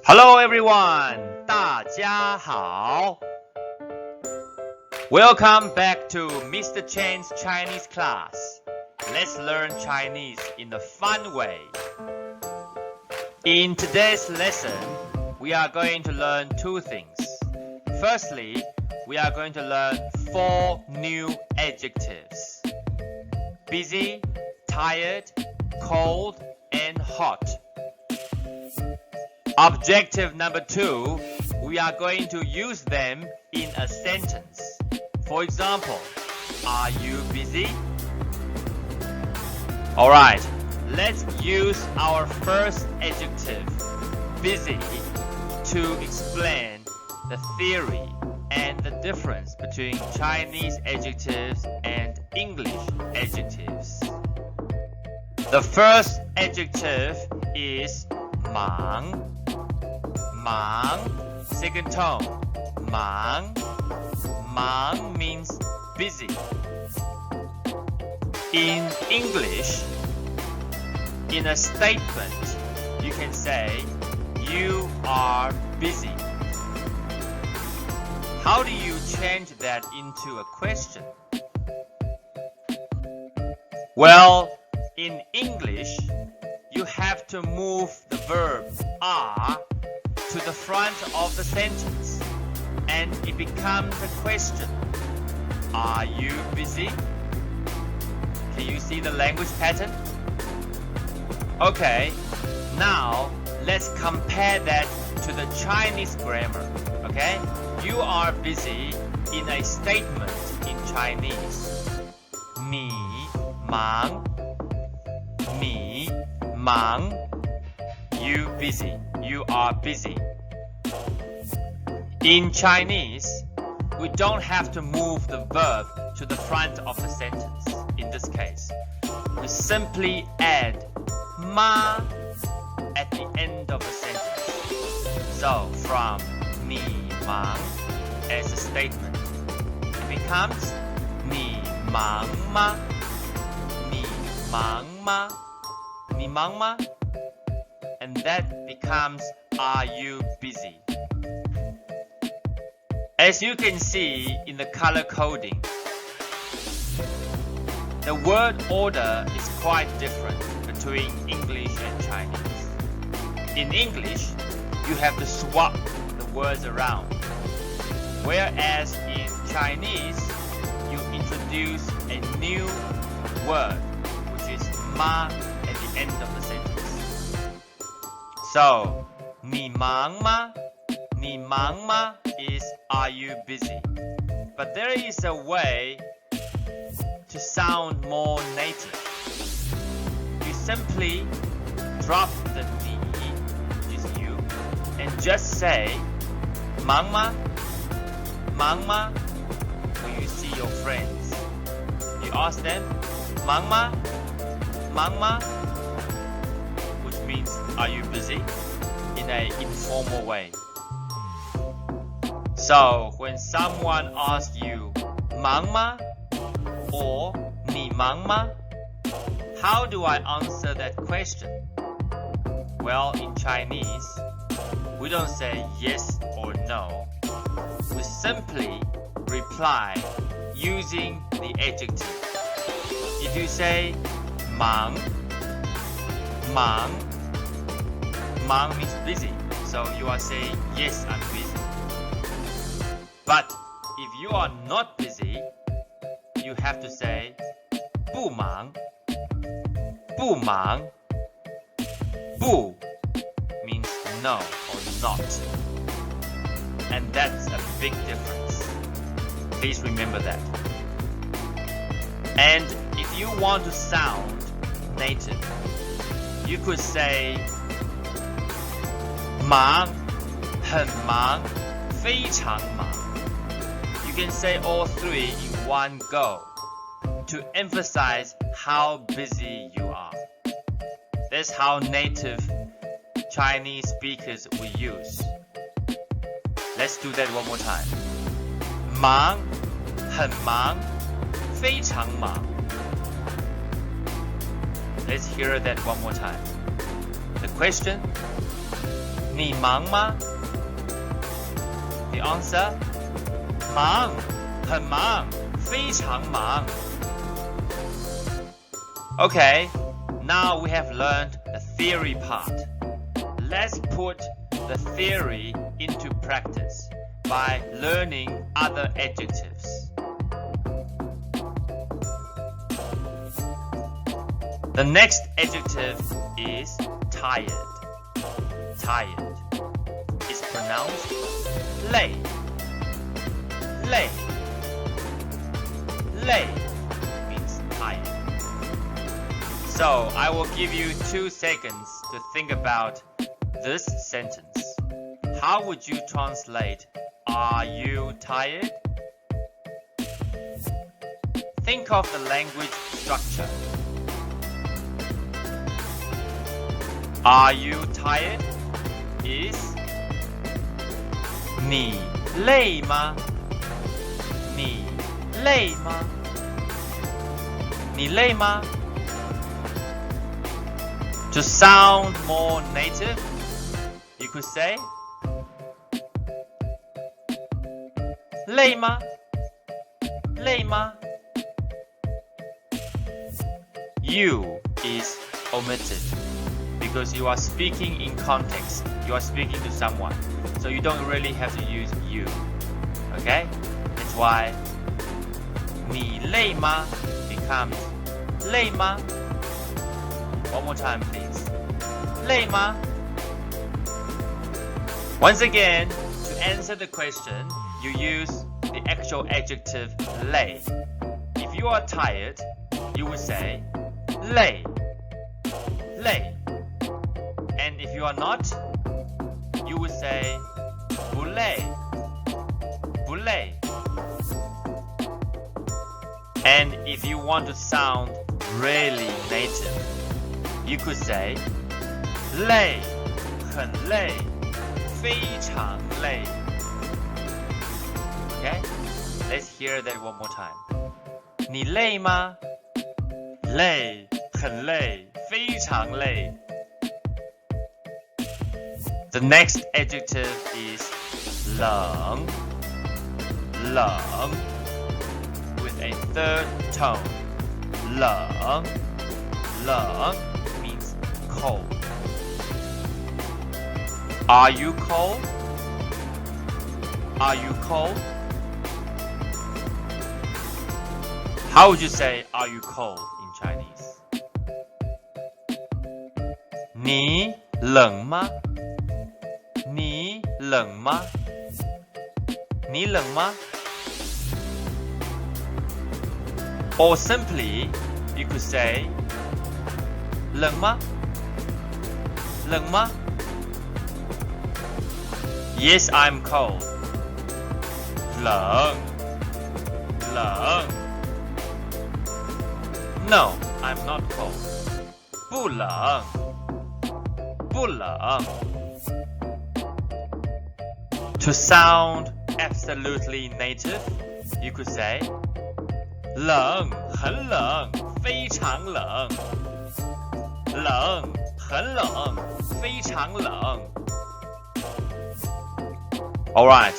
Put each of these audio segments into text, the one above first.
Hello everyone, 大家好 Welcome back to Mr. Chen's Chinese class. Let's learn Chinese in a fun way. In today's lesson, we are going to learn two things. Firstly, we are going to learn 4 new adjectives. Busy, tired, cold, and hot. Objective number 2, we are going to use them in a sentence. For example, are you busy? Alright, let's use our first adjective, busy, to explain the theory and the difference between Chinese adjectives and English adjectives. The first adjective is 忙 second tone 忙 means busy. In English, in a statement, you can say you are busy. How do you change that into a question? Well, in English, you have to move the verb are to the front of the sentence, and it becomes a question. Are you busy? Can you see the language pattern? Okay, now let's compare that to the Chinese grammar. Okay, you are busy in a statement in Chinese. 你忙 You busy. You are busy. In Chinese, we don't have to move the verb to the front of the sentence. In this case, we simply add ma at the end of the sentence. So from 你忙 as a statement, it becomes 你忙吗？你忙吗？你忙吗？ And that becomes are you busy? As you can see in the color coding, the word order is quite different between English and Chinese. In English, you have to swap the words around, whereas in Chinese, you introduce a new word, which is ma at the end of the sentence. So, 你忙吗? 你忙吗 is are you busy? But there is a way to sound more native. You simply drop the 你, which is you, and just say 忙吗? 忙吗? When you see your friends, you ask them 忙吗? 忙吗? Which means are you busy? In an informal way. So when someone asks you 忙吗 or 你忙吗, how do I answer that question? Well, in Chinese, we don't say yes or no. We simply reply using the adjective. If you say 忙 means busy, so you are saying yes, I'm busy. But if you are not busy, you have to say 不忙 不 means no or not, and that's a big difference. Please remember that. And if you want to sound native, you could say 忙很忙非常忙 You can say all 3 in one go to emphasize how busy you are. That's how native Chinese speakers will use. Let's do that one more time. 忙很忙非常忙 Let's hear that one more time. The question, 你忙吗 The answer 忙很忙非常忙 Okay, now we have learned the theory part. Let's put the theory into practice by learning other adjectives. The next adjective is tired. Tired is pronounced 累 累 累 means tired. So I will give you 2 seconds to think about this sentence. How would you translate "Are you tired?" Think of the language structure. Are you tired? Is 你累吗？你累吗？你累吗？ To sound more native, you could say 累吗？累吗？ You is omitted because you are speaking in context. You are speaking to someone, so you don't really have to use you. Okay? That's why 你累吗 becomes 累吗 One more time, please. 累吗 Once again, to answer the question, you use the actual adjective 累. If you are tired, you would say 累 累 And if you are not, you would say 不累 不累 And if you want to sound really native, you could say 累很累非常累 Okay? Let's hear that one more time. 你累吗？累很累非常累 The next adjective is 冷 冷 with a 3rd tone 冷 冷 means cold Are you cold? Are you cold? How would you say are you cold in Chinese? 你冷吗？你冷吗？你冷吗？ Or simply, you could say 冷吗？冷吗？ Yes, I'm cold. 冷冷 No, I'm not cold. 不冷不冷 To sound absolutely native, you could say 冷很冷非常冷冷很冷非常冷 Alright,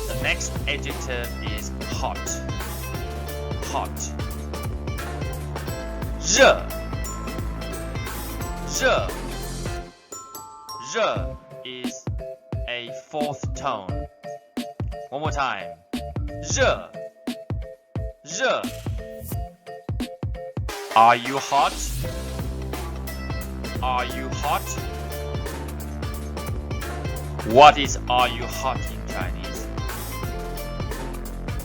the next adjective is hot. Hot. 热热热 is a 4th tone. One more time. 热热 Are you hot? Are you hot? What is are you hot in Chinese?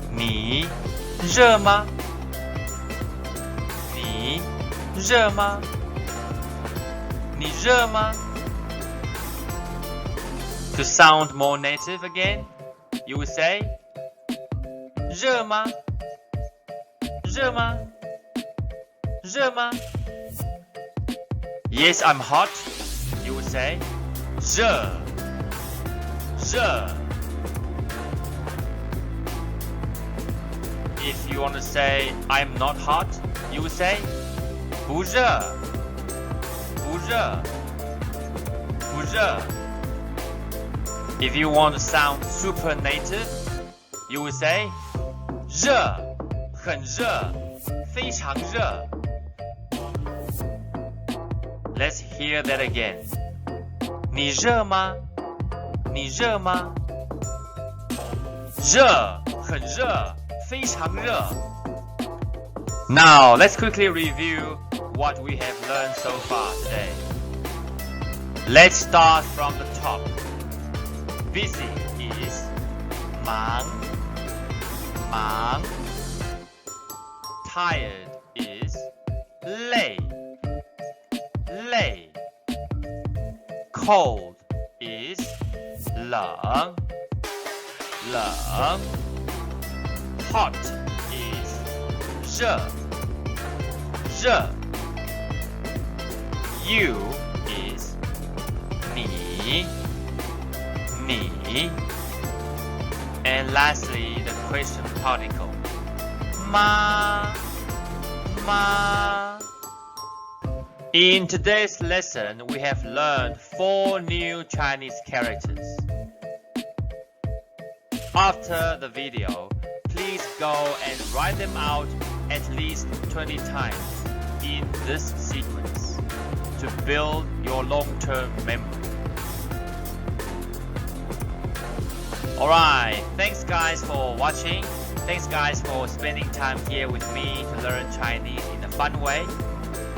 你热吗？你热吗？你热吗？ To sound more native again, you would say 热吗？热吗？热吗？ Yes, I'm hot. You would say 热热 If you want to say I'm not hot, you would say 不热不热不热 If you want to sound super native, you will say 热，很热，非常热。Let's hear that again. 你热吗？你热吗？热，很热，非常热。Now, let's quickly review what we have learned so far today. Let's start from the top. Busy is 忙，忙。Tired is 累，累。Cold is 冷，冷。Hot is 热，热。You is 你，你。And lastly, the question particle. 吗，吗。In today's lesson, we have learned 4 new Chinese characters. After the video, please go and write them out at least 20 times in this sequence to build your long-term memory. Alright, thanks guys for watching. Thanks guys for spending time here with me to learn Chinese in a fun way.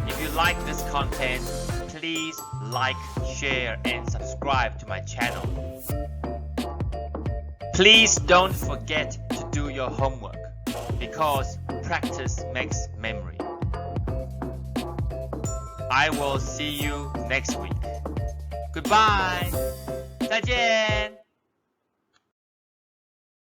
If you like this content, please like, share and subscribe to my channel. Please don't forget to do your homework because practice makes memory. I will see you next week. Goodbye. 再见。